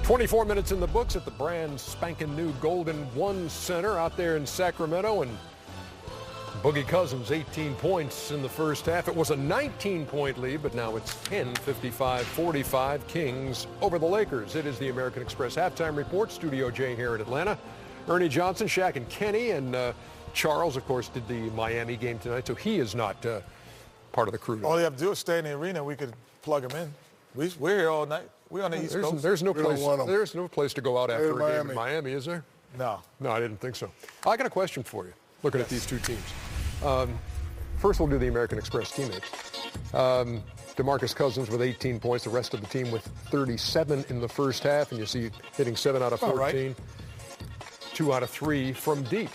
24 minutes in the books at the brand spanking new Golden One Center out there in Sacramento, and Boogie Cousins 18 points in the first half. It was a 19-point lead, but now it's 10, 55-45 Kings over the Lakers. It is the American Express halftime report. Studio J here in Atlanta. Ernie Johnson, Shaq, and Kenny, and Charles, of course, did the Miami game tonight, so he is not part of the crew. All you have to do is stay in the arena. We could plug him in. We're here all night. We're on the East Coast. There's no place to go out after a game in Miami, is there? No. No, I didn't think so. I got a question for you, looking at these two teams. First, we'll do the American Express teammates. DeMarcus Cousins with 18 points, the rest of the team with 37 in the first half, and you see hitting 7 out of 14, right. 2 out of 3 from deep.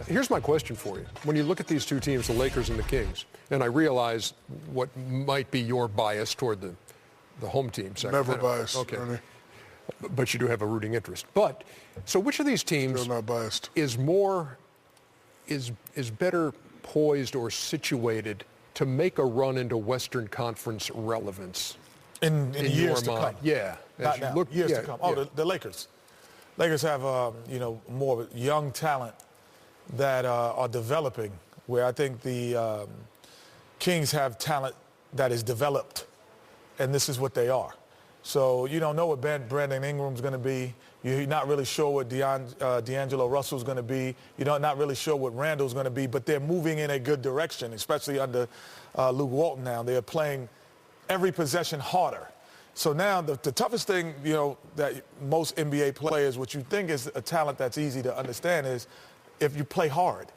Here's my question for you. When you look at these two teams, the Lakers and the Kings, and I realize what might be your bias toward the home team. Never biased. Okay. Ernie. But you do have a rooting interest. But so which of these teams Still not biased. is better poised or situated to make a run into Western Conference relevance in years to come? Yeah. Not now. Years to come. The Lakers. Lakers have more young talent that are developing, where I think the Kings have talent that is developed. And this is what they are. So you don't know what Brandon Ingram's going to be. You're not really sure what D'Angelo Russell's going to be. You're not really sure what Randall's going to be. But they're moving in a good direction, especially under Luke Walton now. They're playing every possession harder. So now the toughest thing, that most NBA players, what you think is a talent that's easy to understand, is if you play hard.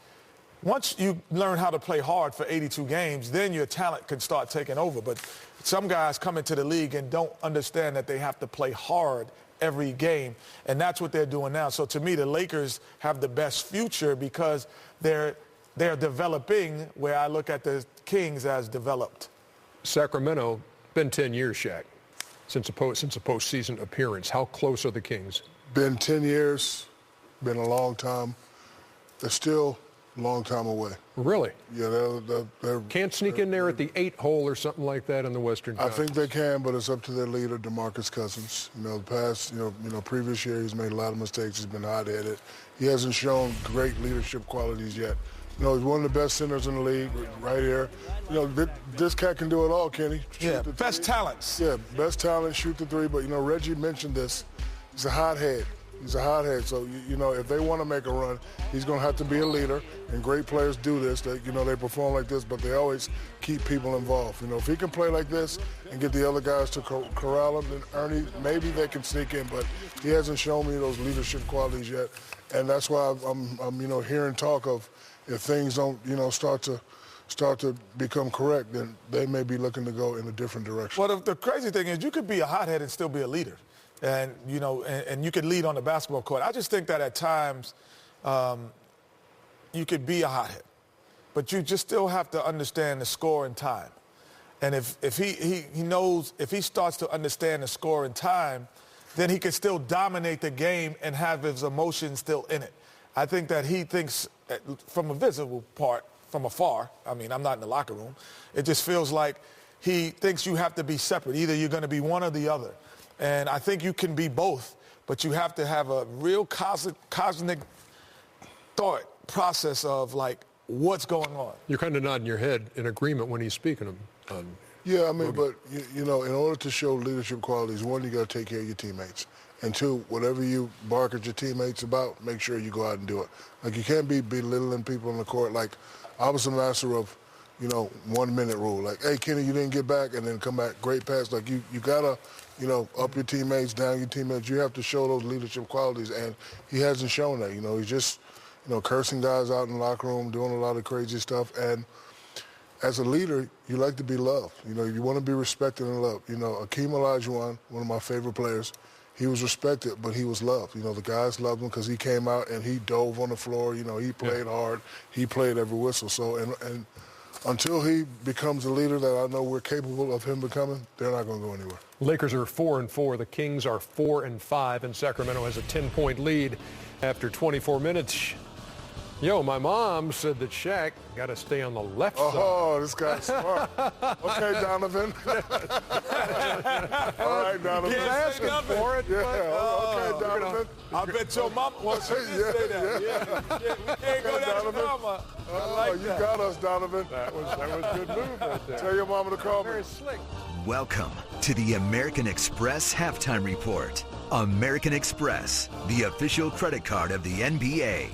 Once you learn how to play hard for 82 games, then your talent can start taking over. But some guys come into the league and don't understand that they have to play hard every game, and that's what they're doing now. So to me, the Lakers have the best future because they're developing, where I look at the Kings as developed. Sacramento, been 10 years, Shaq, since a postseason appearance. How close are the Kings? Been 10 years, been a long time. They're still a long time away. Really? Yeah, they're can't sneak in there at the 8 hole or something like that in the Western Conference. I think they can, but it's up to their leader, DeMarcus Cousins. The past, previous year he's made a lot of mistakes. He's been hot-headed. He hasn't shown great leadership qualities yet. He's one of the best centers in the league right here. This cat can do it all, Kenny. Yeah, best talents. Yeah, best talent, shoot the three. But, Reggie mentioned this. He's a hothead. He's a hothead. So, if they want to make a run, he's going to have to be a leader. And great players do this. They perform like this, but they always keep people involved. If he can play like this and get the other guys to corral him, then Ernie, maybe they can sneak in. But he hasn't shown me those leadership qualities yet. And that's why I'm hearing talk of if things don't, start to become correct, then they may be looking to go in a different direction. Well, the crazy thing is you could be a hothead and still be a leader. And, and you could lead on the basketball court. I just think that at times you could be a hothead, but you just still have to understand the score and time. And if he knows, if he starts to understand the score and time, then he can still dominate the game and have his emotions still in it. I think that he thinks from a visible part, from afar, I'm not in the locker room, it just feels like he thinks you have to be separate. Either you're going to be one or the other. And I think you can be both, but you have to have a real cosmic thought process of, what's going on. You're kind of nodding your head in agreement when he's speaking on. Yeah, but, in order to show leadership qualities, one, you got to take care of your teammates. And two, whatever you bark at your teammates about, make sure you go out and do it. You can't be belittling people on the court. I was a master of, 1 minute rule. Hey, Kenny, you didn't get back, and then come back, great pass. You got to, up your teammates, down your teammates. You have to show those leadership qualities, and he hasn't shown that. He's just, cursing guys out in the locker room, doing a lot of crazy stuff. And as a leader, you like to be loved. You want to be respected and loved. Akeem Olajuwon, one of my favorite players, he was respected, but he was loved. The guys loved him because he came out and he dove on the floor. He played hard. He played every whistle. So, and until he becomes a leader that I know we're capable of him becoming, they're not going to go anywhere. Lakers are 4-4. The Kings are 4-5, and Sacramento has a 10-point lead after 24 minutes. Yo, my mom said that Shaq got to stay on the left side. Oh, this guy's smart. Okay, Donovan. All right, Donovan. He's asking for it. Yeah, okay, Donovan. I bet your mama wants to say that. Yeah. We can't go down to mama. Oh, you got us, Donovan. That was a good move right there. Tell your mama to call me. Very slick. Welcome to the American Express Halftime Report. American Express, the official credit card of the NBA.